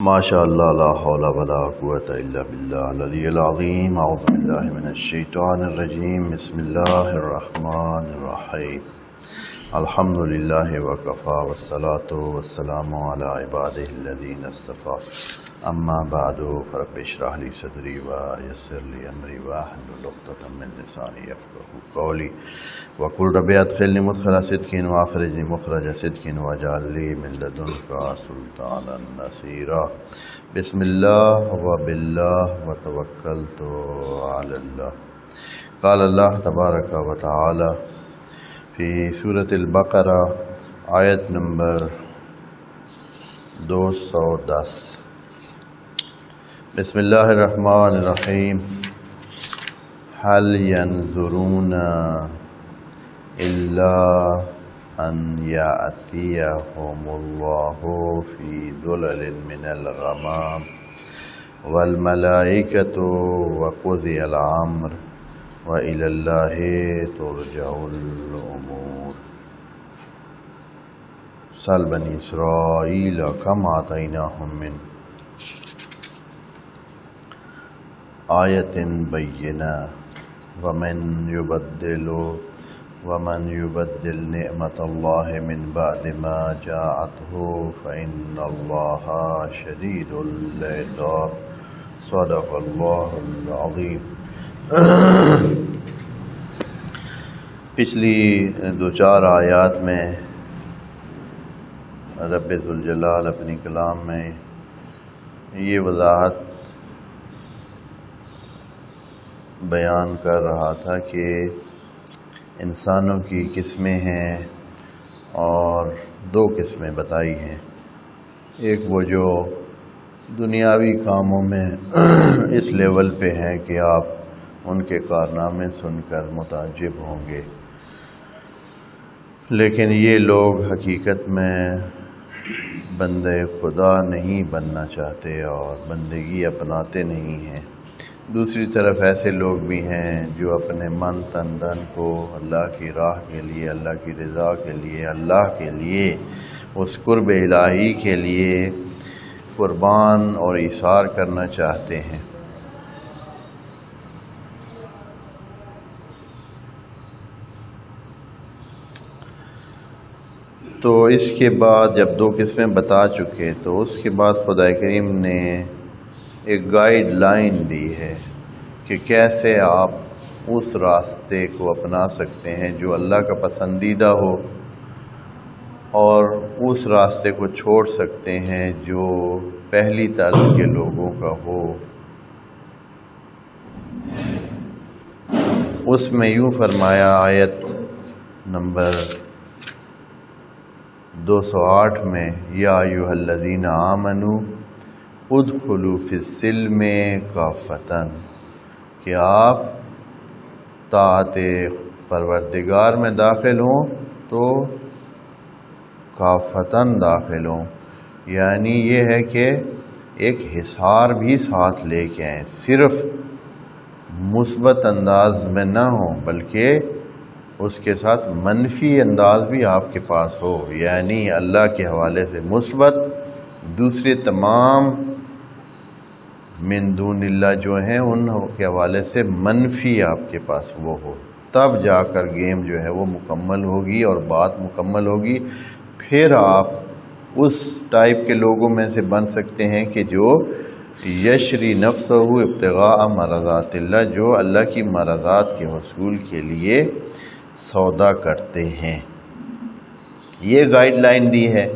ماشاء اللہ لا حول ولا قوة الا باللہ العلی العظیم اعوذ باللہ من الشیطان الرجیم بسم اللہ الرحمن الرحیم الحمد للہ وکفی والصلاة والسلام علی عبادہ الذین اصطفی اما بعد فرب اشرح لی صدری ویسر لی امری واحلل عقدۃ من لسانی یفقہوا قولی وقل رب ادخلنی مدخل صدق واخرجنی مخرج صدق واجعل لی من لدنک سلطانا نصیرا بسم اللہ وباللہ وتوکلت علی اللہ۔ قال اللہ تبارک و تعالی فی سورۃ البقرہ آیت نمبر 210۔ بسم اللہ الرحمن الرحیم۔ هل ينظرون الا ان یأتیہم اللہ فی ظلل من الغمام والملائکۃ وقضی الامر وإلی اللہ ترجع الامور۔ سل بنی اسرائیل کم آتیناہم من آیت بینہ ومن یبدل نعمت اللہ من بعد ما جاءتہ فإن اللہ شدید العقاب۔ صدق اللہ العظیم۔ پچھلی دو چار آیات میں رب ذوالجلال اپنی کلام میں یہ وضاحت بیان کر رہا تھا کہ انسانوں کی قسمیں ہیں اور دو قسمیں بتائی ہیں۔ ایک وہ جو دنیاوی کاموں میں اس لیول پہ ہیں کہ آپ ان کے کارنامے سن کر متعجب ہوں گے، لیکن یہ لوگ حقیقت میں بندے خدا نہیں بننا چاہتے اور بندگی اپناتے نہیں ہیں۔ دوسری طرف ایسے لوگ بھی ہیں جو اپنے من تن دن کو اللہ کی راہ کے لیے، اللہ کی رضا کے لیے، اللہ کے لیے، اس قرب الہی کے لیے قربان اور ایثار کرنا چاہتے ہیں۔ تو اس کے بعد جب دو قسمیں بتا چکے تو اس کے بعد خدا کریم نے ایک گائیڈ لائن دی ہے کہ کیسے آپ اس راستے کو اپنا سکتے ہیں جو اللہ کا پسندیدہ ہو، اور اس راستے کو چھوڑ سکتے ہیں جو پہلی طرز کے لوگوں کا ہو۔ اس میں یوں فرمایا آیت نمبر 208 میں، یا ایھا الذین آمنوا ادخلوا فی السلم کافۃ، کہ آپ طاعت پروردگار میں داخل ہوں تو کافتاً داخل ہوں، یعنی یہ ہے کہ ایک حصار بھی ساتھ لے کے آئیں، صرف مثبت انداز میں نہ ہوں بلکہ اس کے ساتھ منفی انداز بھی آپ کے پاس ہو، یعنی اللہ کے حوالے سے مثبت، دوسرے تمام من دون اللہ جو ہیں ان کے حوالے سے منفی آپ کے پاس وہ ہو، تب جا کر گیم جو ہے وہ مکمل ہوگی اور بات مکمل ہوگی۔ پھر آپ اس ٹائپ کے لوگوں میں سے بن سکتے ہیں کہ جو یشری نفسہ ابتغاء مرضات اللہ، جو اللہ کی مرضات کے حصول کے لیے سودا کرتے ہیں۔ یہ گائیڈ لائن دی ہے،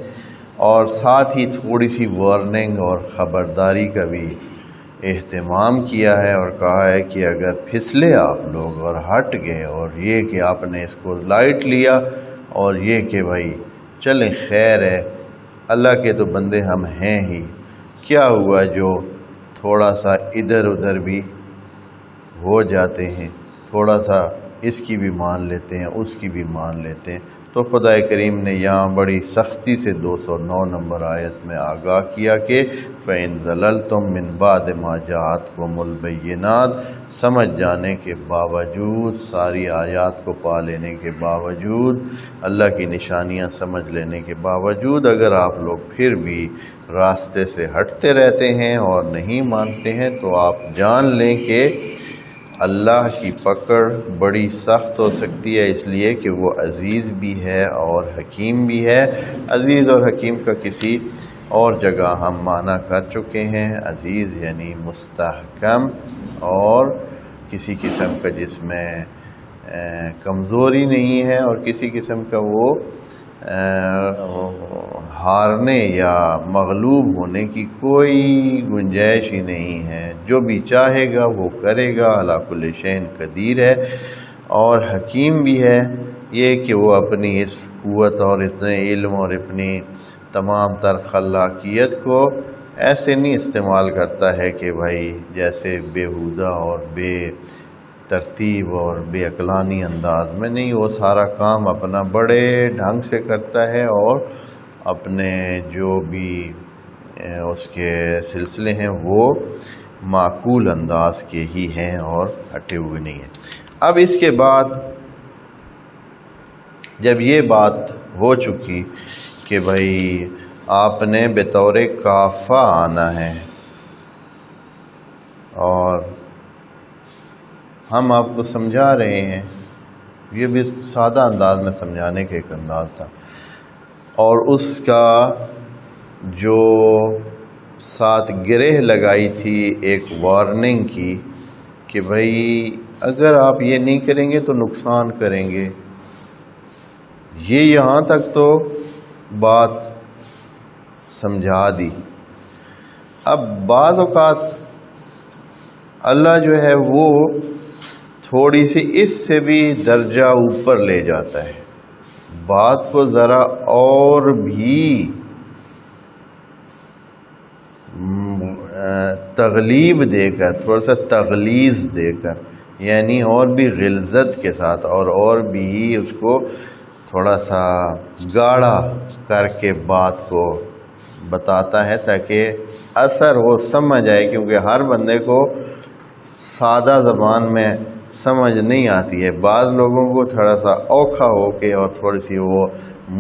اور ساتھ ہی تھوڑی سی وارننگ اور خبرداری کا بھی اہتمام کیا ہے، اور کہا ہے کہ اگر پھسلے آپ لوگ اور ہٹ گئے، اور یہ کہ آپ نے اس کو لائٹ لیا، اور یہ کہ بھائی چلیں خیر ہے، اللہ کے تو بندے ہم ہیں ہی، کیا ہوا جو تھوڑا سا ادھر ادھر بھی ہو جاتے ہیں، تھوڑا سا اس کی بھی مان لیتے ہیں، اس کی بھی مان لیتے ہیں۔ تو خدا کریم نے یہاں بڑی سختی سے 209 نمبر آیت میں آگاہ کیا کہ فَإِن ضَلَلْتُم مِّن بَعْدِ مَا جَاءَتْكُمُ الْبَيِّنَاتُ، سمجھ جانے کے باوجود، ساری آیات کو پا لینے کے باوجود، اللہ کی نشانیاں سمجھ لینے کے باوجود، اگر آپ لوگ پھر بھی راستے سے ہٹتے رہتے ہیں اور نہیں مانتے ہیں، تو آپ جان لیں کہ اللہ کی پکڑ بڑی سخت ہو سکتی ہے، اس لیے کہ وہ عزیز بھی ہے اور حکیم بھی ہے۔ عزیز اور حکیم کا کسی اور جگہ ہم معنی کر چکے ہیں۔ عزیز یعنی مستحکم اور کسی قسم کا جس میں کمزوری نہیں ہے، اور کسی قسم کا وہ ہارنے یا مغلوب ہونے کی کوئی گنجائش ہی نہیں ہے۔ جو بھی چاہے گا وہ کرے گا، علی کل شیء قدیر ہے۔ اور حکیم بھی ہے، یہ کہ وہ اپنی اس قوت اور اتنے علم اور اپنی تمام تر خلاقیت کو ایسے نہیں استعمال کرتا ہے کہ بھائی جیسے بیہودہ اور بے ترتیب اور بے عقلانی انداز میں، نہیں، وہ سارا کام اپنا بڑے ڈھنگ سے کرتا ہے اور اپنے جو بھی اس کے سلسلے ہیں وہ معقول انداز کے ہی ہیں اور ہٹے ہوئے نہیں ہیں۔ اب اس کے بعد جب یہ بات ہو چکی کہ بھائی آپ نے بطور کافہ آنا ہے، اور ہم آپ کو سمجھا رہے ہیں، یہ بھی سادہ انداز میں سمجھانے کا ایک انداز تھا، اور اس کا جو ساتھ گرہ لگائی تھی ایک وارننگ کی کہ بھائی اگر آپ یہ نہیں کریں گے تو نقصان کریں گے، یہ یہاں تک تو بات سمجھا دی۔ اب بعض اوقات اللہ جو ہے وہ تھوڑی سی اس سے بھی درجہ اوپر لے جاتا ہے، بات کو ذرا اور بھی تغلیب دے کر، تھوڑا سا تغلیظ دے کر، یعنی اور بھی غلظت کے ساتھ اور بھی اس کو تھوڑا سا گاڑھا کر کے بات کو بتاتا ہے تاکہ اثر وہ سمجھ آئے، کیونکہ ہر بندے کو سادہ زبان میں سمجھ نہیں آتی ہے۔ بعض لوگوں کو تھوڑا سا اوکھا ہو کے اور تھوڑی سی وہ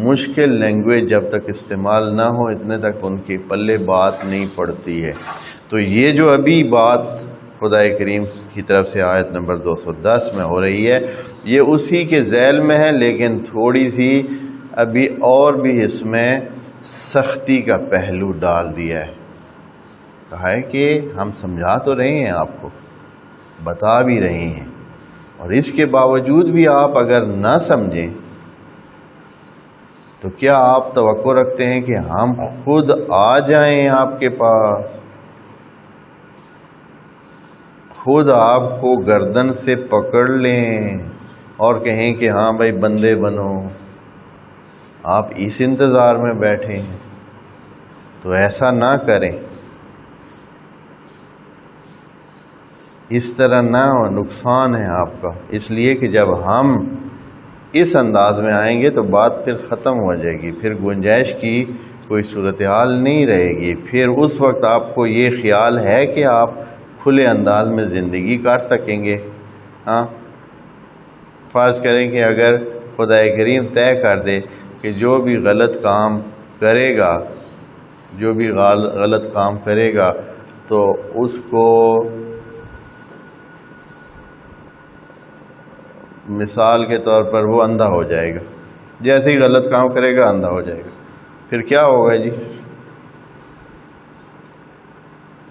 مشکل لینگویج جب تک استعمال نہ ہو اتنے تک ان کی پلے بات نہیں پڑتی ہے۔ تو یہ جو ابھی بات خدا کریم کی طرف سے آیت نمبر 210 میں ہو رہی ہے، یہ اسی کے ذیل میں ہے، لیکن تھوڑی سی ابھی اور بھی اس میں سختی کا پہلو ڈال دیا ہے۔ کہا ہے کہ ہم سمجھا تو رہے ہیں، آپ کو بتا بھی رہے ہیں، اور اس کے باوجود بھی آپ اگر نہ سمجھیں تو کیا آپ توقع رکھتے ہیں کہ ہم خود آ جائیں آپ کے پاس، خود آپ کو گردن سے پکڑ لیں اور کہیں کہ ہاں بھائی بندے بنو؟ آپ اس انتظار میں بیٹھے ہیں، تو ایسا نہ کریں، اس طرح نہ ہو، نقصان ہے آپ کا۔ اس لیے کہ جب ہم اس انداز میں آئیں گے تو بات پھر ختم ہو جائے گی، پھر گنجائش کی کوئی صورتحال نہیں رہے گی۔ پھر اس وقت آپ کو یہ خیال ہے کہ آپ کھلے انداز میں زندگی کاٹ سکیں گے۔ ہاں، فرض کریں کہ اگر خدا کریم طے کر دے کہ جو بھی غلط کام کرے گا، جو بھی غلط کام کرے گا تو اس کو مثال کے طور پر وہ اندھا ہو جائے گا، جیسے ہی غلط کام کرے گا اندھا ہو جائے گا، پھر کیا ہوگا جی؟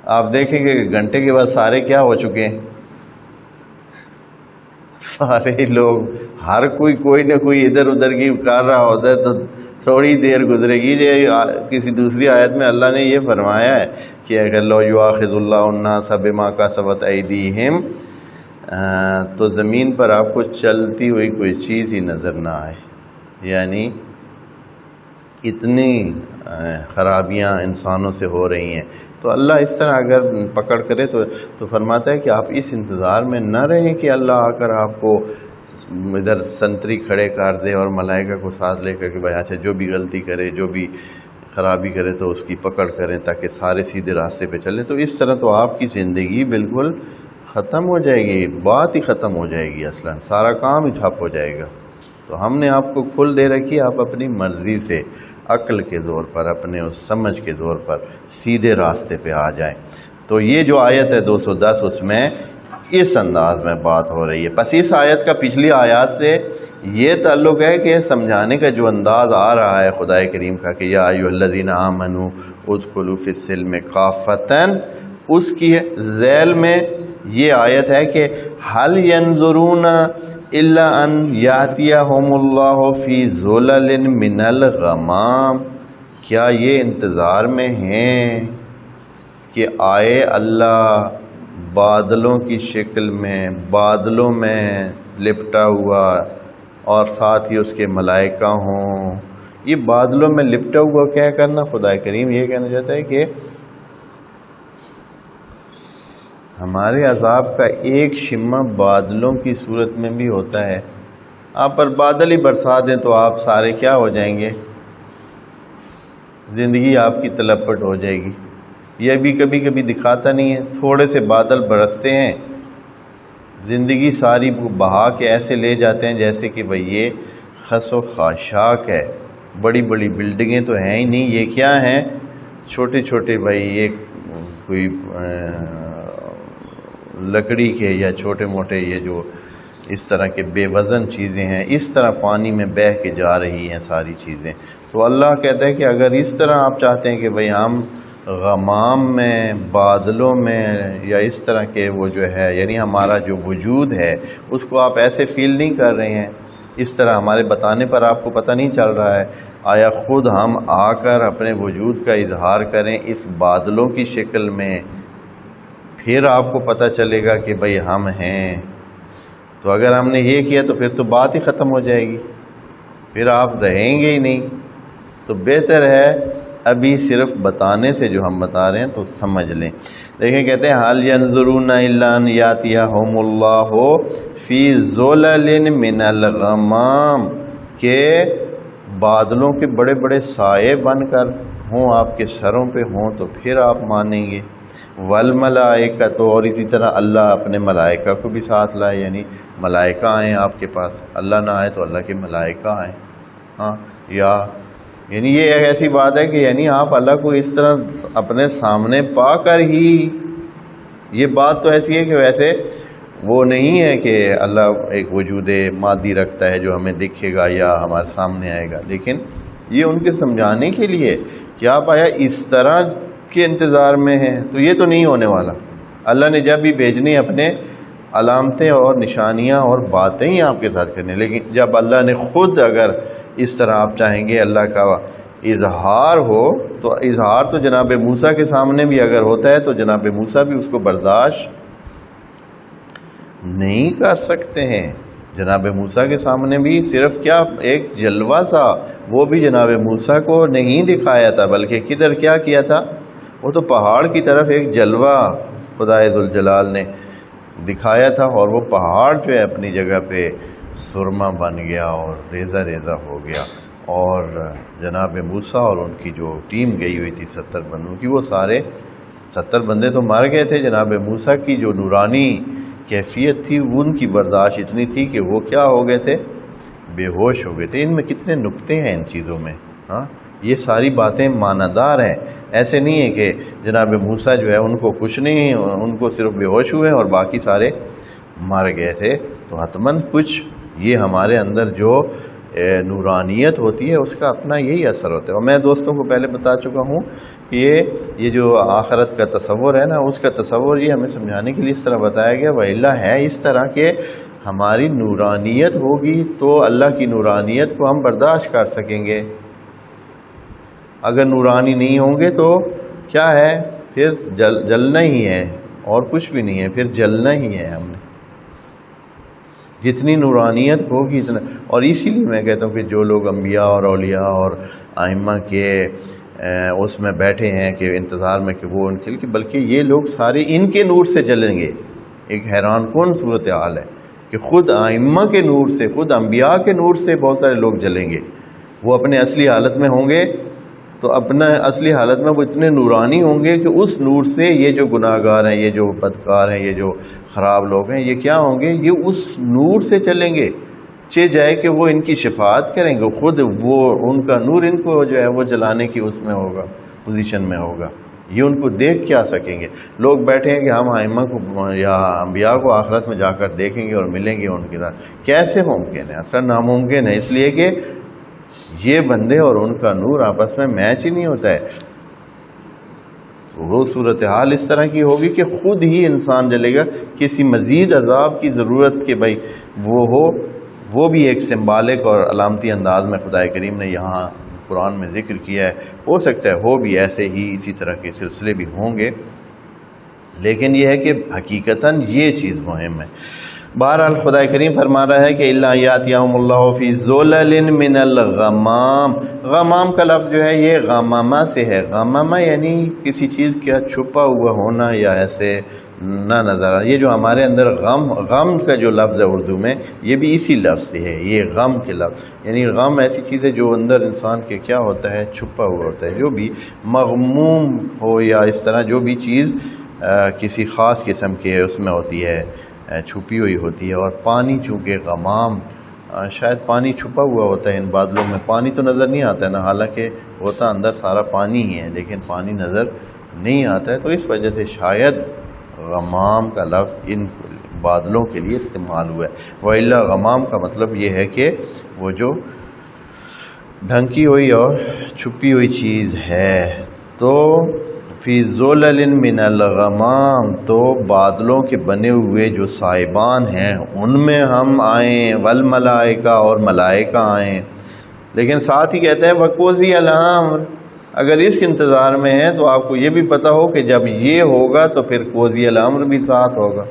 آپ دیکھیں گے کہ گھنٹے کے بعد سارے کیا ہو چکے ہیں، سارے لوگ، ہر کوئی نہ کوئی ادھر ادھر کی کر رہا ہوتا ہے، تو تھوڑی دیر گزرے گی۔ کسی دوسری آیت میں اللہ نے یہ فرمایا ہے کہ اگر لو یؤاخذ اللہ الناس بما کسبت ایدیہم، تو زمین پر آپ کو چلتی ہوئی کوئی چیز ہی نظر نہ آئے، یعنی اتنی خرابیاں انسانوں سے ہو رہی ہیں۔ تو اللہ اس طرح اگر پکڑ کرے تو فرماتا ہے کہ آپ اس انتظار میں نہ رہیں کہ اللہ آ کر آپ کو ادھر سنتری کھڑے کر دے اور ملائکہ کو ساتھ لے کر کے بھائی اچھا جو بھی غلطی کرے، جو بھی خرابی کرے تو اس کی پکڑ کریں تاکہ سارے سیدھے راستے پہ چلیں۔ تو اس طرح تو آپ کی زندگی بالکل ختم ہو جائے گی، بات ہی ختم ہو جائے گی، اصلاً سارا کام ہی ٹھپ ہو جائے گا۔ تو ہم نے آپ کو کھل دے رکھی، آپ اپنی مرضی سے عقل کے زور پر، اپنے اس سمجھ کے زور پر سیدھے راستے پہ آ جائیں۔ تو یہ جو آیت ہے 210 اس میں اس انداز میں بات ہو رہی ہے۔ پس اس آیت کا پچھلی آیات سے یہ تعلق ہے کہ سمجھانے کا جو انداز آ رہا ہے خدا کریم کا کہ یا ایھا الذین آمنوا ادخلوا فی السلم کافۃ، اس کی ذیل میں یہ آیت ہے کہ هل ينظرون الا ان یاتیہم اللہ فی ظلل من الغمام، کیا یہ انتظار میں ہیں کہ آئے اللہ بادلوں کی شکل میں، بادلوں میں لپٹا ہوا، اور ساتھ ہی اس کے ملائکہ ہوں۔ یہ بادلوں میں لپٹا ہوا کیا کرنا، خدا کریم یہ کہنا چاہتا ہے کہ ہمارے عذاب کا ایک شمع بادلوں کی صورت میں بھی ہوتا ہے۔ آپ پر بادل ہی برسا دیں تو آپ سارے کیا ہو جائیں گے، زندگی آپ کی تلپٹ ہو جائے گی۔ یہ بھی کبھی کبھی دکھاتا نہیں ہے، تھوڑے سے بادل برستے ہیں، زندگی ساری بہا کے ایسے لے جاتے ہیں جیسے کہ بھئی یہ خس و خاشاک ہے۔ بڑی بڑی بلڈنگیں تو ہیں ہی نہیں، یہ کیا ہیں، چھوٹے چھوٹے بھئی یہ کوئی لکڑی کے یا چھوٹے موٹے یہ جو اس طرح کے بے وزن چیزیں ہیں، اس طرح پانی میں بہہ کے جا رہی ہیں ساری چیزیں۔ تو اللہ کہتا ہے کہ اگر اس طرح آپ چاہتے ہیں کہ بھئی ہم غمام میں، بادلوں میں، یا اس طرح کے وہ جو ہے یعنی ہمارا جو وجود ہے اس کو آپ ایسے فیل نہیں کر رہے ہیں، اس طرح ہمارے بتانے پر آپ کو پتہ نہیں چل رہا ہے، آیا خود ہم آ کر اپنے وجود کا اظہار کریں اس بادلوں کی شکل میں، پھر آپ کو پتہ چلے گا کہ بھئی ہم ہیں۔ تو اگر ہم نے یہ کیا تو پھر تو بات ہی ختم ہو جائے گی، پھر آپ رہیں گے ہی نہیں۔ تو بہتر ہے ابھی صرف بتانے سے جو ہم بتا رہے ہیں تو سمجھ لیں۔ دیکھیں کہتے ہیں حال ینظرون الا ان یاتیہم اللہ فی ظلل من الغمام، کہ بادلوں کے بڑے بڑے سائے بن کر ہوں آپ کے سروں پہ ہوں تو پھر آپ مانیں گے۔ والملائکۃ، اور اسی طرح اللہ اپنے ملائکہ کو بھی ساتھ لائے، یعنی ملائکہ آئیں آپ کے پاس، اللہ نہ آئے تو اللہ کے ملائکہ آئیں۔ ہاں، یا یعنی یہ ایک ایسی بات ہے کہ یعنی آپ اللہ کو اس طرح اپنے سامنے پا کر ہی، یہ بات تو ایسی ہے کہ ویسے وہ نہیں ہے کہ اللہ ایک وجود مادی رکھتا ہے جو ہمیں دکھے گا یا ہمارے سامنے آئے گا، لیکن یہ ان کے سمجھانے کے لیے کہ آپ آیا اس طرح کے انتظار میں ہیں تو یہ تو نہیں ہونے والا۔ اللہ نے جب بھی بھیجنی اپنے علامتیں اور نشانیاں اور باتیں ہی آپ کے ساتھ کرنی، لیکن جب اللہ نے خود اگر اس طرح آپ چاہیں گے اللہ کا اظہار ہو تو اظہار تو جناب موسیٰ کے سامنے بھی اگر ہوتا ہے تو جناب موسیٰ بھی اس کو برداشت نہیں کر سکتے ہیں۔ جناب موسیٰ کے سامنے بھی صرف کیا ایک جلوہ سا، وہ بھی جناب موسیٰ کو نہیں دکھایا تھا بلکہ کدھر کیا کیا تھا، وہ تو پہاڑ کی طرف ایک جلوہ خدائے ذوالجلال نے دکھایا تھا، اور وہ پہاڑ جو ہے اپنی جگہ پہ سرما بن گیا اور ریزہ ریزہ ہو گیا، اور جناب موسیٰ اور ان کی جو ٹیم گئی ہوئی تھی 70 بندوں کی، وہ سارے 70 بندے تو مر گئے تھے۔ جناب موسیٰ کی جو نورانی کیفیت تھی ان کی برداشت اتنی تھی کہ وہ کیا ہو گئے تھے، بے ہوش ہو گئے تھے۔ ان میں کتنے نکتے ہیں ان چیزوں میں، ہاں، یہ ساری باتیں معنیدار ہیں۔ ایسے نہیں ہے کہ جناب موسیٰ جو ہے ان کو کچھ نہیں، ان کو صرف بے ہوش ہوئے اور باقی سارے مر گئے تھے۔ تو حتماً کچھ یہ ہمارے اندر جو نورانیت ہوتی ہے اس کا اپنا یہی اثر ہوتا ہے۔ اور میں دوستوں کو پہلے بتا چکا ہوں کہ یہ جو آخرت کا تصور ہے نا، اس کا تصور یہ ہمیں سمجھانے کے لیے اس طرح بتایا گیا، وَإِلَّا ہے اس طرح کہ ہماری نورانیت ہوگی تو اللہ کی نورانیت کو ہم برداشت کر سکیں گے۔ اگر نورانی نہیں ہوں گے تو کیا ہے، پھر جلنا ہی ہے اور کچھ بھی نہیں ہے، پھر جلنا ہی ہے ہم نے۔ جتنی نورانیت ہوگی اتنا، اور اسی لیے میں کہتا ہوں کہ جو لوگ انبیاء اور اولیاء اور ائمہ کے اس میں بیٹھے ہیں کہ انتظار میں کہ وہ ان کے لیے، بلکہ یہ لوگ سارے ان کے نور سے جلیں گے۔ ایک حیران کن صورتحال ہے کہ خود ائمہ کے نور سے، خود انبیاء کے نور سے بہت سارے لوگ جلیں گے۔ وہ اپنے اصلی حالت میں ہوں گے تو اپنا اصلی حالت میں وہ اتنے نورانی ہوں گے کہ اس نور سے یہ جو گناہ گار ہیں، یہ جو بدکار ہیں، یہ جو خراب لوگ ہیں، یہ کیا ہوں گے، یہ اس نور سے چلیں گے۔ جائے کہ وہ ان کی شفاعت کریں گے، خود وہ ان کا نور ان کو جو ہے وہ جلانے کی اس میں ہوگا، پوزیشن میں ہوگا، یہ ان کو دیکھ کیا سکیں گے؟ لوگ بیٹھے ہیں کہ ہم ائمہ کو یا انبیاء کو آخرت میں جا کر دیکھیں گے اور ملیں گے ان کے ساتھ، کیسے ممکن ہے؟ اصلا ناممکن ہے، اس لیے کہ یہ بندے اور ان کا نور آپس میں میچ ہی نہیں ہوتا ہے۔ وہ صورتحال اس طرح کی ہوگی کہ خود ہی انسان جلے گا، کسی مزید عذاب کی ضرورت کہ بھائی وہ ہو، وہ بھی ایک سمبالک اور علامتی انداز میں خدا کریم نے یہاں قرآن میں ذکر کیا ہے۔ ہو سکتا ہے ہو بھی ایسے ہی، اسی طرح کے سلسلے بھی ہوں گے، لیکن یہ ہے کہ حقیقتاً یہ چیز مہم ہے۔ بہرحال خدا کریم فرما رہا ہے کہ الا یاتیہم اللہ فی ظلل من الغمام۔ غمام کا لفظ جو ہے یہ غمامہ سے ہے، غمامہ یعنی کسی چیز کا چھپا ہوا ہونا یا ایسے نہ نظر آنا۔ یہ جو ہمارے اندر غم کا جو لفظ ہے اردو میں، یہ بھی اسی لفظ سے ہے، یہ غم کے لفظ، یعنی غم ایسی چیز ہے جو اندر انسان کے کیا ہوتا ہے، چھپا ہوا ہوتا ہے۔ جو بھی مغموم ہو یا اس طرح جو بھی چیز کسی خاص قسم کے اس میں ہوتی ہے، چھپی ہوئی ہوتی ہے۔ اور پانی چونکہ غمام، شاید پانی چھپا ہوا ہوتا ہے ان بادلوں میں، پانی تو نظر نہیں آتا ہے نا، حالانکہ ہوتا اندر سارا پانی ہی ہے لیکن پانی نظر نہیں آتا ہے، تو اس وجہ سے شاید غمام کا لفظ ان بادلوں کے لیے استعمال ہوا ہے۔ وَإِلَّا غمام کا مطلب یہ ہے کہ وہ جو ڈھنکی ہوئی اور چھپی ہوئی چیز ہے۔ تو فی ظلل من الغمام، تو بادلوں کے بنے ہوئے جو سائبان ہیں ان میں ہم آئیں، والملائکہ، اور ملائکہ آئیں، لیکن ساتھ ہی کہتے ہیں وقوضی الامر۔ اگر اس انتظار میں ہیں تو آپ کو یہ بھی پتہ ہو کہ جب یہ ہوگا تو پھر قوضی الامر بھی ساتھ ہوگا۔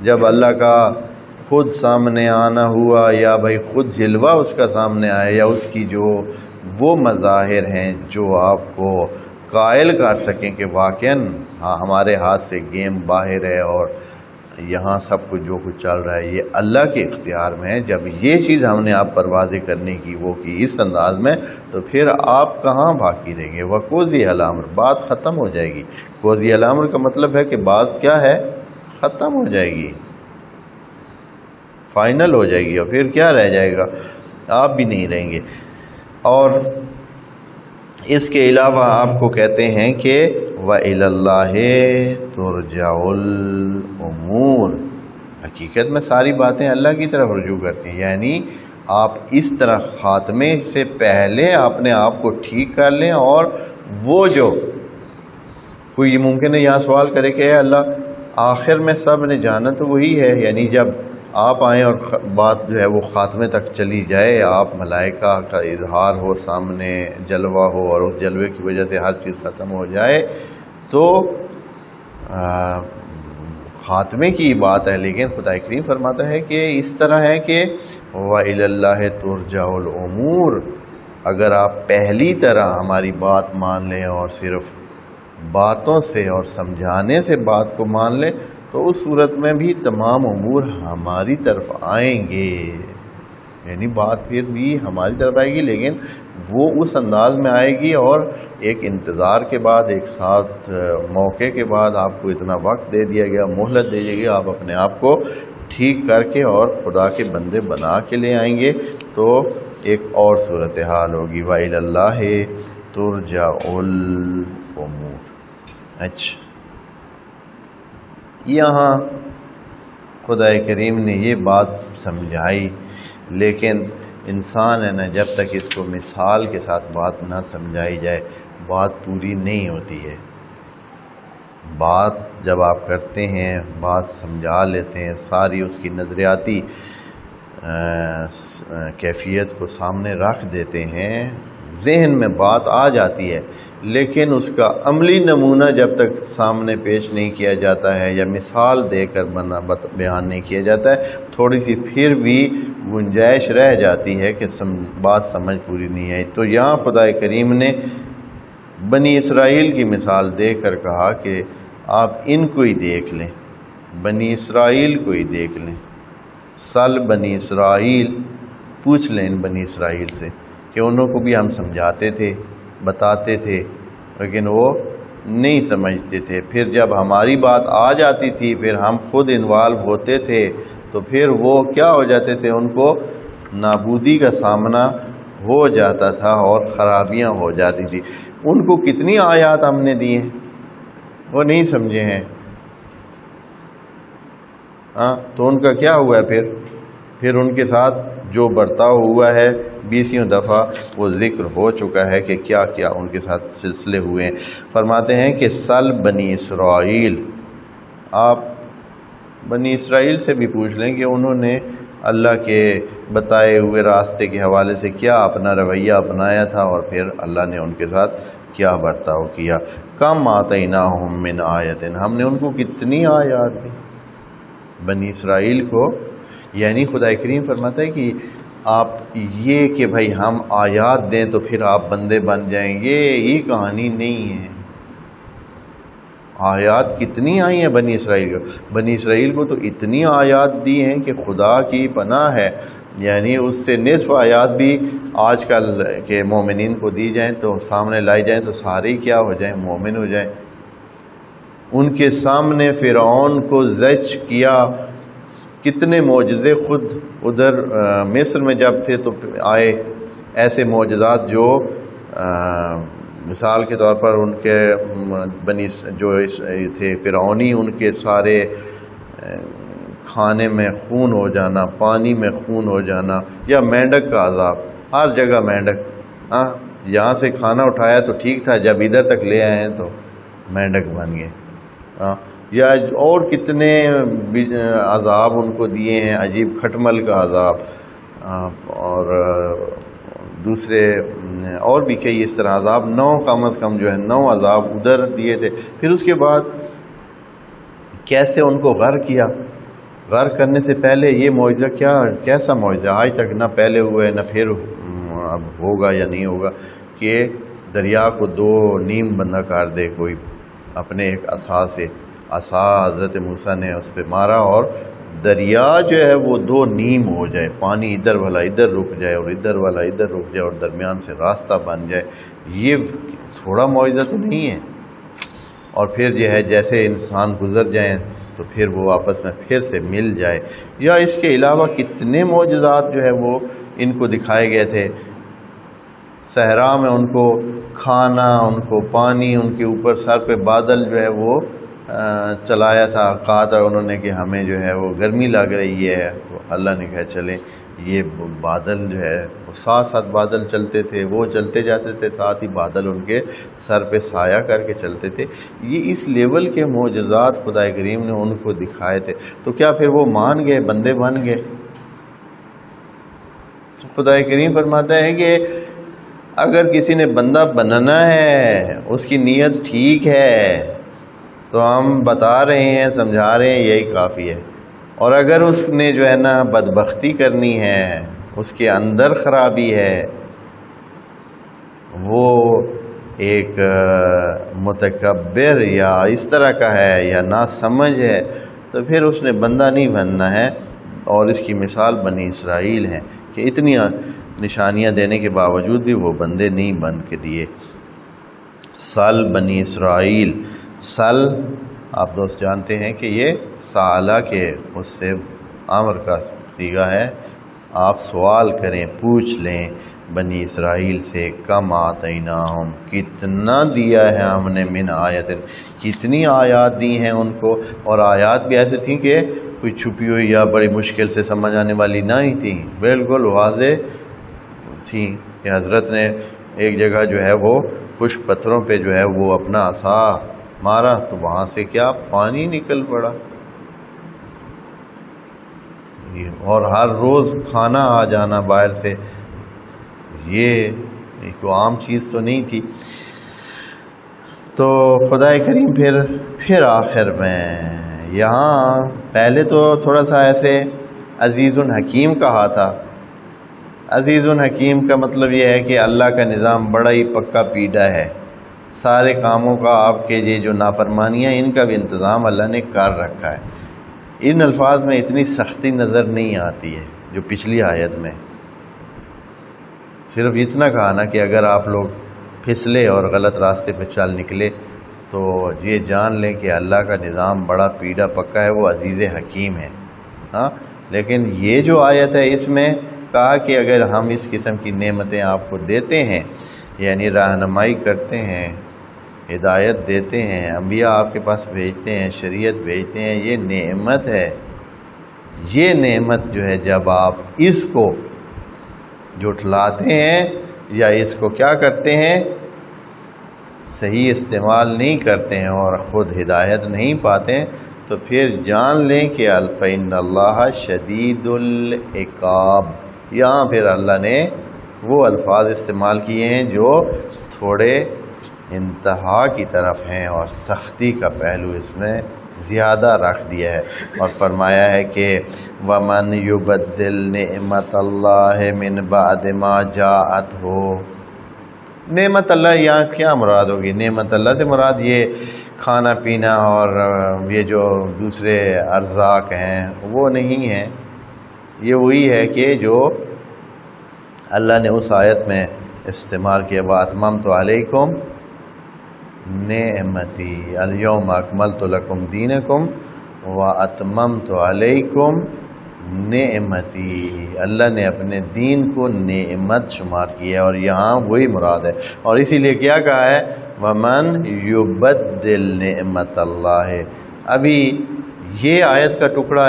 جب اللہ کا خود سامنے آنا ہوا، یا بھائی خود جلوہ اس کا سامنے آئے، یا اس کی جو وہ مظاہر ہیں جو آپ کو قائل کر سکیں کہ واقعاً ہاں ہمارے ہاتھ سے گیم باہر ہے اور یہاں سب کچھ جو کچھ چل رہا ہے یہ اللہ کے اختیار میں ہے، جب یہ چیز ہم نے آپ پر واضح کرنے کی وہ کی اس انداز میں، تو پھر آپ کہاں باقی رہیں گے؟ وقوضی الامر، بات ختم ہو جائے گی۔ قوضی الامر کا مطلب ہے کہ بات کیا ہے، ختم ہو جائے گی، فائنل ہو جائے گی، اور پھر کیا رہ جائے گا؟ آپ بھی نہیں رہیں گے۔ اور اس کے علاوہ آپ کو کہتے ہیں کہ وَإِلَى اللَّهِ تُرْجَعُ الْأُمُورُ، حقیقت میں ساری باتیں اللہ کی طرف رجوع کرتی ہیں، یعنی آپ اس طرح خاتمے سے پہلے اپنے آپ کو ٹھیک کر لیں۔ اور وہ جو کوئی یہ ممکن ہے یہاں سوال کرے کہ اے اللہ آخر میں سب نے جانا تو وہی ہے، یعنی جب آپ آئیں اور بات جو ہے وہ خاتمے تک چلی جائے، آپ ملائکہ کا اظہار ہو، سامنے جلوہ ہو اور اس جلوے کی وجہ سے ہر چیز ختم ہو جائے، تو خاتمے کی بات ہے۔ لیکن خدا کریم فرماتا ہے کہ اس طرح ہے کہ وَإِلَى اللَّهِ تُرْجَعُ الْأُمُورُ، اگر آپ پہلی طرح ہماری بات مان لیں اور صرف باتوں سے اور سمجھانے سے بات کو مان لیں، تو اس صورت میں بھی تمام امور ہماری طرف آئیں گے، یعنی بات پھر بھی ہماری طرف آئے گی، لیکن وہ اس انداز میں آئے گی اور ایک انتظار کے بعد، ایک ساتھ موقع کے بعد آپ کو اتنا وقت دے دیا گیا، مہلت دے دی گئی، آپ اپنے آپ کو ٹھیک کر کے اور خدا کے بندے بنا کے لے آئیں گے، تو ایک اور صورتحال ہوگی۔ وَإِلَى اللَّهِ تُرْجَعُ الْأُمُورُ۔ اچھا، یہاں خدا کریم نے یہ بات سمجھائی، لیکن انسان ہے نا، جب تک اس کو مثال کے ساتھ بات نہ سمجھائی جائے بات پوری نہیں ہوتی ہے۔ بات جب آپ کرتے ہیں، بات سمجھا لیتے ہیں، ساری اس کی نظریاتی کیفیت کو سامنے رکھ دیتے ہیں، ذہن میں بات آ جاتی ہے، لیکن اس کا عملی نمونہ جب تک سامنے پیش نہیں کیا جاتا ہے یا مثال دے کر بیان نہیں کیا جاتا ہے، تھوڑی سی پھر بھی گنجائش رہ جاتی ہے کہ بات سمجھ پوری نہیں ہے۔ تو یہاں خدا کریم نے بنی اسرائیل کی مثال دے کر کہا کہ آپ ان کو ہی دیکھ لیں، بنی اسرائیل کو ہی دیکھ لیں، سل بنی اسرائیل، پوچھ لیں ان بنی اسرائیل سے کہ انہوں کو بھی ہم سمجھاتے تھے، بتاتے تھے، لیکن وہ نہیں سمجھتے تھے، پھر جب ہماری بات آ جاتی تھی پھر ہم خود انوالو ہوتے تھے، تو تو پھر وہ کیا ہو جاتے تھے، ان کو نابودی کا سامنا ہو جاتا تھا اور خرابیاں ہو جاتی تھی۔ ان کو کتنی آیات ہم نے دی ہیں، وہ نہیں سمجھے ہیں، تو ان کا کیا ہوا ہے پھر ان کے ساتھ جو برتاؤ ہوا ہے 20 دفعہ وہ ذکر ہو چکا ہے کہ کیا کیا ان کے ساتھ سلسلے ہوئے ہیں۔ فرماتے ہیں کہ سل بنی اسرائیل، آپ بنی اسرائیل سے بھی پوچھ لیں کہ انہوں نے اللہ کے بتائے ہوئے راستے کے حوالے سے کیا اپنا رویہ اپنایا تھا، اور پھر اللہ نے ان کے ساتھ کیا برتاؤ کیا۔ کم آتیناہم من آیت، ہم نے ان کو کتنی آیات دی بنی اسرائیل کو، یعنی خدا کریم فرماتا ہے کہ آپ یہ کہ بھائی ہم آیات دیں تو پھر آپ بندے بن جائیں گے، یہ کہانی نہیں ہے۔ آیات کتنی آئی ہیں بنی اسرائیل کو، بنی اسرائیل کو تو اتنی آیات دی ہیں کہ خدا کی پناہ ہے، یعنی اس سے نصف آیات بھی آج کل کے مومنین کو دی جائیں تو سامنے لائی جائیں تو سارے ہی کیا ہو جائیں، مومن ہو جائیں۔ ان کے سامنے فرعون کو زج کیا، کتنے معجزے، خود ادھر مصر میں جب تھے تو آئے ایسے معجزات جو مثال کے طور پر ان کے بنی جو تھے فرعونی، ان کے سارے کھانے میں خون ہو جانا، پانی میں خون ہو جانا، یا مینڈک کا عذاب، ہر جگہ مینڈک، یہاں سے کھانا اٹھایا تو ٹھیک تھا، جب ادھر تک لے آئے ہیں تو مینڈک بن گئے، یا اور کتنے عذاب ان کو دیے ہیں، عجیب کھٹمل کا عذاب، اور دوسرے اور بھی کئی اس طرح عذاب، 9 کم از کم جو ہے 9 عذاب ادھر دیے تھے۔ پھر اس کے بعد کیسے ان کو غرق کیا، غرق کرنے سے پہلے یہ معجزہ کیسا معجزہ آج تک نہ پہلے ہوا ہے نہ پھر اب ہوگا یا نہیں ہوگا، کہ دریا کو 2 نیم بندہ کر دے کوئی اپنے ایک عصا سے، عصا حضرت موسیٰ نے اس پہ مارا اور دریا جو ہے وہ 2 نیم ہو جائے، پانی ادھر والا ادھر رک جائے اور ادھر والا ادھر رک جائے اور درمیان سے راستہ بن جائے، یہ تھوڑا معجزہ تو نہیں ہے۔ اور پھر جو ہے جیسے انسان گزر جائیں تو پھر وہ آپس میں پھر سے مل جائے، یا اس کے علاوہ کتنے معجزات جو ہے وہ ان کو دکھائے گئے تھے۔ صحرا میں ان کو کھانا، ان کو پانی، ان کے اوپر سر پہ بادل جو ہے وہ چلایا تھا، کہا تھا انہوں نے کہ ہمیں جو ہے وہ گرمی لگ رہی ہے، تو اللہ نے کہا چلیں یہ بادل جو ہے وہ ساتھ ساتھ بادل چلتے تھے، وہ چلتے جاتے تھے، ساتھ ہی بادل ان کے سر پہ سایہ کر کے چلتے تھے۔ یہ اس لیول کے معجزات خدا کریم نے ان کو دکھائے تھے، تو کیا پھر وہ مان گئے، بندے بن گئے؟ تو خدا کریم فرماتا ہے کہ اگر کسی نے بندہ بننا ہے، اس کی نیت ٹھیک ہے تو ہم بتا رہے ہیں، سمجھا رہے ہیں، یہی کافی ہے۔ اور اگر اس نے جو ہے نا بدبختی کرنی ہے، اس کے اندر خرابی ہے، وہ ایک متکبر یا اس طرح کا ہے یا ناسمجھ ہے، تو پھر اس نے بندہ نہیں بننا ہے۔ اور اس کی مثال بنی اسرائیل ہے کہ اتنی نشانیاں دینے کے باوجود بھی وہ بندے نہیں بن کے دیے۔ سل بنی اسرائیل، سل آپ دوست جانتے ہیں کہ یہ سالہ کے اس سے امر کا صیغہ ہے، آپ سوال کریں، پوچھ لیں بنی اسرائیل سے، کم آتیناہم، کتنا دیا ہے ہم نے، من آیت، کتنی آیات دی ہیں ان کو، اور آیات بھی ایسے تھیں کہ کوئی چھپی ہوئی یا بڑی مشکل سے سمجھ آنے والی نہ ہی تھیں، بالکل واضح تھیں کہ حضرت نے ایک جگہ جو ہے وہ خشک پتھروں پہ جو ہے وہ اپنا عصا مارا تو وہاں سے کیا پانی نکل پڑا، اور ہر روز کھانا آ جانا باہر سے، یہ کوئی عام چیز تو نہیں تھی۔ تو خدا کریم پھر آخر میں یہاں پہلے تو تھوڑا سا ایسے عزیز الحکیم کہا تھا۔ عزیز الحکیم کا مطلب یہ ہے کہ اللہ کا نظام بڑا ہی پکا پیڈا ہے، سارے کاموں کا، آپ کے یہ جو نافرمانیاں ان کا بھی انتظام اللہ نے کر رکھا ہے۔ ان الفاظ میں اتنی سختی نظر نہیں آتی ہے جو پچھلی آیت میں، صرف اتنا کہا نا کہ اگر آپ لوگ پھسلے اور غلط راستے پہ چل نکلے تو یہ جان لیں کہ اللہ کا نظام بڑا پیڑا پکا ہے، وہ عزیز حکیم ہے۔ ہاں، لیکن یہ جو آیت ہے اس میں کہا کہ اگر ہم اس قسم کی نعمتیں آپ کو دیتے ہیں، یعنی رہنمائی کرتے ہیں، ہدایت دیتے ہیں، انبیاء آپ کے پاس بھیجتے ہیں، شریعت بھیجتے ہیں، یہ نعمت ہے۔ یہ نعمت جو ہے جب آپ اس کو جھٹلاتے ہیں یا اس کو کیا کرتے ہیں، صحیح استعمال نہیں کرتے ہیں اور خود ہدایت نہیں پاتے ہیں، تو پھر جان لیں کہ فإن اللہ شدید العقاب۔ یہاں پھر اللہ نے وہ الفاظ استعمال کیے ہیں جو تھوڑے انتہا کی طرف ہیں اور سختی کا پہلو اس میں زیادہ رکھ دیا ہے، اور فرمایا ہے کہ وَمَنْ يُبَدِّلْ نِعْمَةَ اللَّهِ مِنْ بَعْدِ مَا جَاءَتْهُ۔ نعمت اللہ یہاں کیا مراد ہوگی؟ نعمت اللہ سے مراد یہ کھانا پینا اور یہ جو دوسرے ارزاق ہیں وہ نہیں ہیں، یہ وہی ہے کہ جو اللہ نے اس آیت میں استعمال کیا، وَأَتْمَمْتُ عَلَيْكُمْ نعمتی الیوم اکملت لکم دینکم واتممت علیکم نعمتی۔ اللہ نے اپنے دین کو نعمت شمار کیا اور یہاں وہی مراد ہے، اور اسی لیے کیا کہا ہے ومن یبدل نعمت اللہ۔ ابھی یہ آیت کا ٹکڑا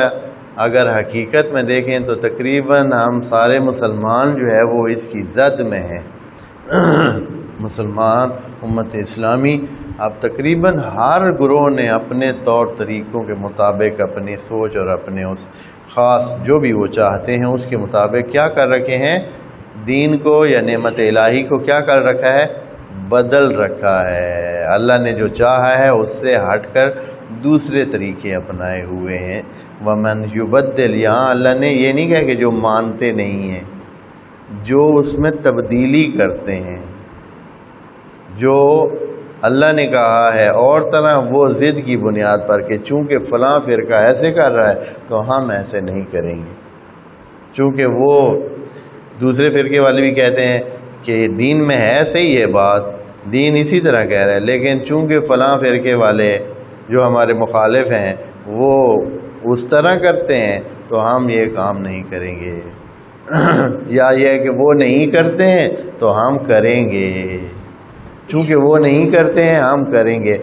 اگر حقیقت میں دیکھیں تو تقریباً ہم سارے مسلمان جو ہے وہ اس کی زد میں ہیں۔ مسلمان امت اسلامی اب تقریباً ہر گروہ نے اپنے طور طریقوں کے مطابق اپنی سوچ اور اپنے اس خاص جو بھی وہ چاہتے ہیں اس کے مطابق کیا کر رکھے ہیں، دین کو یا نعمت الہی کو کیا کر رکھا ہے، بدل رکھا ہے۔ اللہ نے جو چاہا ہے اس سے ہٹ کر دوسرے طریقے اپنائے ہوئے ہیں۔ ومن یبدل، یہاں اللہ نے یہ نہیں کہا کہ جو مانتے نہیں ہیں، جو اس میں تبدیلی کرتے ہیں، جو اللہ نے کہا ہے اور طرح وہ ضد کی بنیاد پر کہ چونکہ فلاں فرقہ ایسے کر رہا ہے تو ہم ایسے نہیں کریں گے، چونکہ وہ دوسرے فرقے والے بھی کہتے ہیں کہ دین میں ہے صحیح ہے بات، دین اسی طرح کہہ رہا ہے، لیکن چونکہ فلاں فرقے والے جو ہمارے مخالف ہیں وہ اس طرح کرتے ہیں تو ہم یہ کام نہیں کریں گے، یا یہ ہے کہ وہ نہیں کرتے ہیں تو ہم کریں گے، چونکہ وہ نہیں کرتے ہیں ہم کریں گے،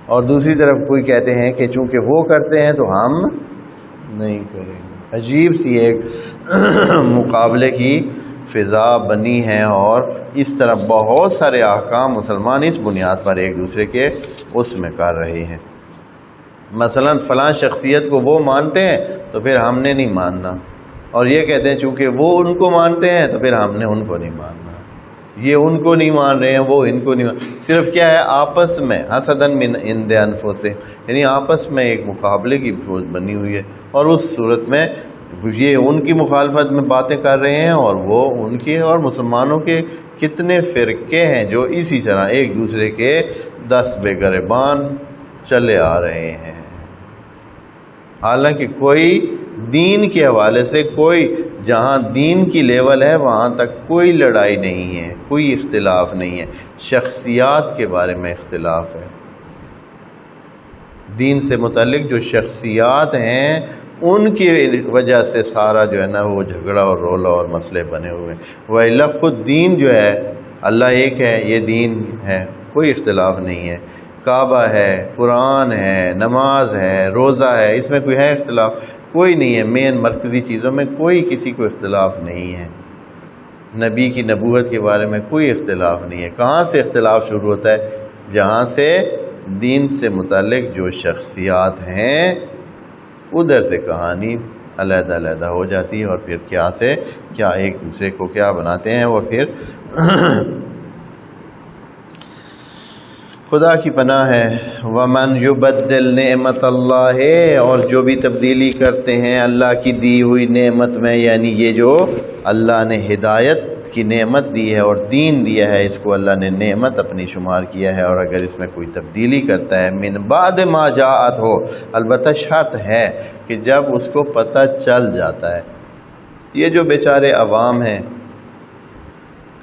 اور دوسری طرف کوئی کہتے ہیں کہ چونکہ وہ کرتے ہیں تو ہم نہیں کریں گے۔ عجیب سی ایک مقابلے کی فضا بنی ہے، اور اس طرح بہت سارے احکام مسلمان اس بنیاد پر ایک دوسرے کے اس میں کر رہے ہیں۔ مثلا فلاں شخصیت کو وہ مانتے ہیں تو پھر ہم نے نہیں ماننا، اور یہ کہتے ہیں چونکہ وہ ان کو مانتے ہیں تو پھر ہم نے ان کو نہیں ماننا، یہ ان کو نہیں مان رہے ہیں وہ ان کو نہیں مان، صرف کیا ہے آپس میں حسدن من عند انفسہم، یعنی آپس میں ایک مقابلے کی فوج بنی ہوئی ہے، اور اس صورت میں یہ ان کی مخالفت میں باتیں کر رہے ہیں اور وہ ان کی، اور مسلمانوں کے کتنے فرقے ہیں جو اسی طرح ایک دوسرے کے دست بے گریبان چلے آ رہے ہیں، حالانکہ کوئی دین کے حوالے سے کوئی، جہاں دین کی لیول ہے وہاں تک کوئی لڑائی نہیں ہے، کوئی اختلاف نہیں ہے، شخصیات کے بارے میں اختلاف ہے۔ دین سے متعلق جو شخصیات ہیں ان کی وجہ سے سارا جو ہے نا وہ جھگڑا اور رولا اور مسئلے بنے ہوئے ہیں، وَإِلَّا خود دین جو ہے اللہ ایک ہے، یہ دین ہے، کوئی اختلاف نہیں ہے، کعبہ ہے، قرآن ہے، نماز ہے، روزہ ہے، اس میں کوئی ہے اختلاف؟ کوئی نہیں ہے، مین مرکزی چیزوں میں کوئی کسی کو اختلاف نہیں ہے، نبی کی نبوت کے بارے میں کوئی اختلاف نہیں ہے۔ کہاں سے اختلاف شروع ہوتا ہے؟ جہاں سے دین سے متعلق جو شخصیات ہیں ادھر سے کہانی علیحدہ علیحدہ ہو جاتی ہے، اور پھر کیا ایک دوسرے کو کیا بناتے ہیں، اور پھر خدا کی پناہ ہے وَمَنْ يُبَدِّلْ نِعْمَةَ اللَّهِ، اور جو بھی تبدیلی کرتے ہیں اللہ کی دی ہوئی نعمت میں، یعنی یہ جو اللہ نے ہدایت کی نعمت دی ہے اور دین دیا ہے اس کو اللہ نے نعمت اپنی شمار کیا ہے، اور اگر اس میں کوئی تبدیلی کرتا ہے من بعد ما جاءت ہو، البتہ شرط ہے کہ جب اس کو پتہ چل جاتا ہے۔ یہ جو بیچارے عوام ہیں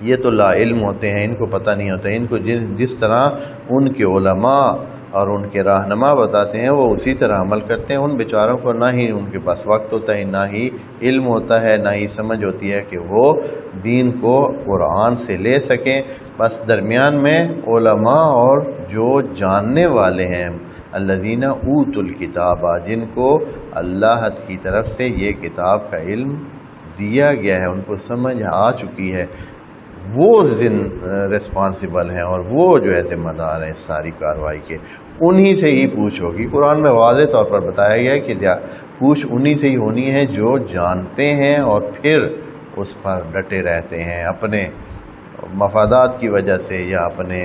یہ تو لا علم ہوتے ہیں، ان کو پتہ نہیں ہوتا، ان کو جس طرح ان کے علماء اور ان کے رہنما بتاتے ہیں وہ اسی طرح عمل کرتے ہیں، ان بیچاروں کو نہ ہی ان کے پاس وقت ہوتا ہے، نہ ہی علم ہوتا ہے، نہ ہی سمجھ ہوتی ہے کہ وہ دین کو قرآن سے لے سکیں۔ بس درمیان میں علماء اور جو جاننے والے ہیں، الذین اوتوا الکتاب، جن کو اللہ کی طرف سے یہ کتاب کا علم دیا گیا ہے، ان کو سمجھ آ چکی ہے، وہ رسپانسبل ہیں اور وہ جو ہے ذمہ دار ہیں اس ساری کارروائی کے، انہی سے ہی پوچھ ہوگی۔ قرآن میں واضح طور پر بتایا گیا ہے کہ پوچھ انہی سے ہی ہونی ہے جو جانتے ہیں اور پھر اس پر ڈٹے رہتے ہیں، اپنے مفادات کی وجہ سے یا اپنے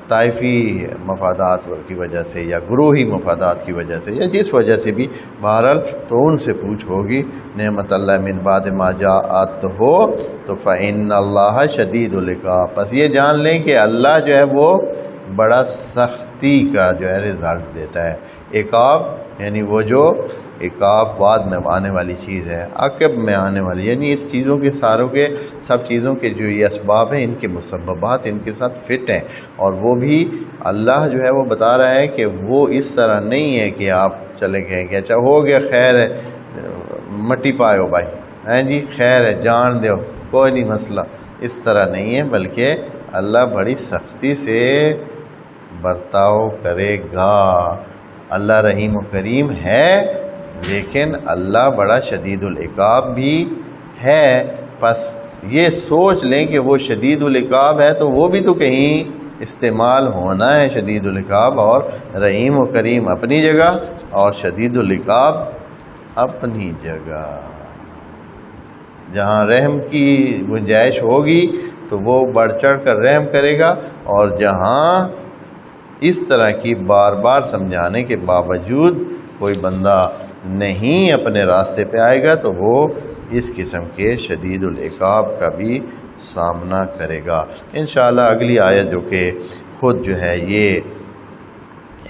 طائفی مفادات کی وجہ سے یا گروہی مفادات کی وجہ سے یا جس وجہ سے بھی، بہرحال تو ان سے پوچھ ہوگی۔ نعمت اللہ من بعد ما جاءت ہو تو فإن اللہ شدید العقاب، پس یہ جان لیں کہ اللہ جو ہے وہ بڑا سختی کا جو ہے رزلٹ دیتا ہے۔ عقاب یعنی وہ جو عقاب بعد میں آنے والی چیز ہے، عقب میں آنے والی، یعنی اس چیزوں کے ساروں کے سب چیزوں کے جو یہ اسباب ہیں، ان کے مسببات ان کے ساتھ فٹ ہیں، اور وہ بھی اللہ جو ہے وہ بتا رہا ہے کہ وہ اس طرح نہیں ہے کہ آپ چلے گئے کہ اچھا ہو گیا، خیر ہے، مٹی پائے بھائی، ہیں جی خیر ہے، جان دو، کوئی نہیں مسئلہ، اس طرح نہیں ہے، بلکہ اللہ بڑی سختی سے برتاؤ کرے گا۔ اللہ رحیم و کریم ہے، لیکن اللہ بڑا شدید العقاب بھی ہے۔ پس یہ سوچ لیں کہ وہ شدید العقاب ہے تو وہ بھی تو کہیں استعمال ہونا ہے، شدید العقاب، اور رحیم و کریم اپنی جگہ اور شدید العقاب اپنی جگہ۔ جہاں رحم کی گنجائش ہوگی تو وہ بڑھ چڑھ کر رحم کرے گا، اور جہاں اس طرح کی بار بار سمجھانے کے باوجود کوئی بندہ نہیں اپنے راستے پہ آئے گا تو وہ اس قسم کے شدید العقاب کا بھی سامنا کرے گا۔ انشاءاللہ اگلی آیت جو کہ خود جو ہے یہ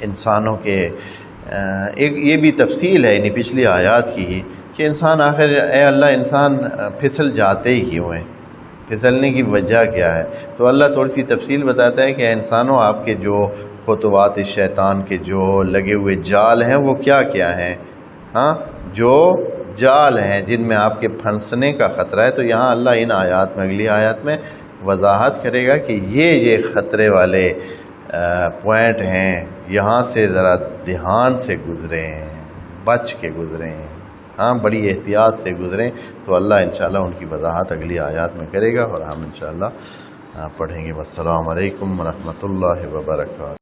انسانوں کے ایک یہ بھی تفصیل ہے انہی پچھلی آیات کی ہی، کہ انسان آخر اے اللہ انسان پھسل جاتے ہی کیوں ہیں، پھسلنے کی وجہ کیا ہے؟ تو اللہ تھوڑی سی تفصیل بتاتا ہے کہ انسانوں آپ کے جو خطوات شیطان کے جو لگے ہوئے جال ہیں وہ کیا کیا ہیں، ہاں جو جال ہیں جن میں آپ کے پھنسنے کا خطرہ ہے۔ تو یہاں اللہ ان آیات میں، اگلی آیات میں وضاحت کرے گا کہ یہ خطرے والے پوائنٹ ہیں، یہاں سے ذرا دھیان سے گزریں، بچ کے گزریں، ہاں بڑی احتیاط سے گزریں۔ تو اللہ انشاءاللہ ان کی وضاحت اگلی آیات میں کرے گا اور ہم انشاءاللہ پڑھیں گے۔ والسلام علیکم ورحمۃ اللہ وبرکاتہ۔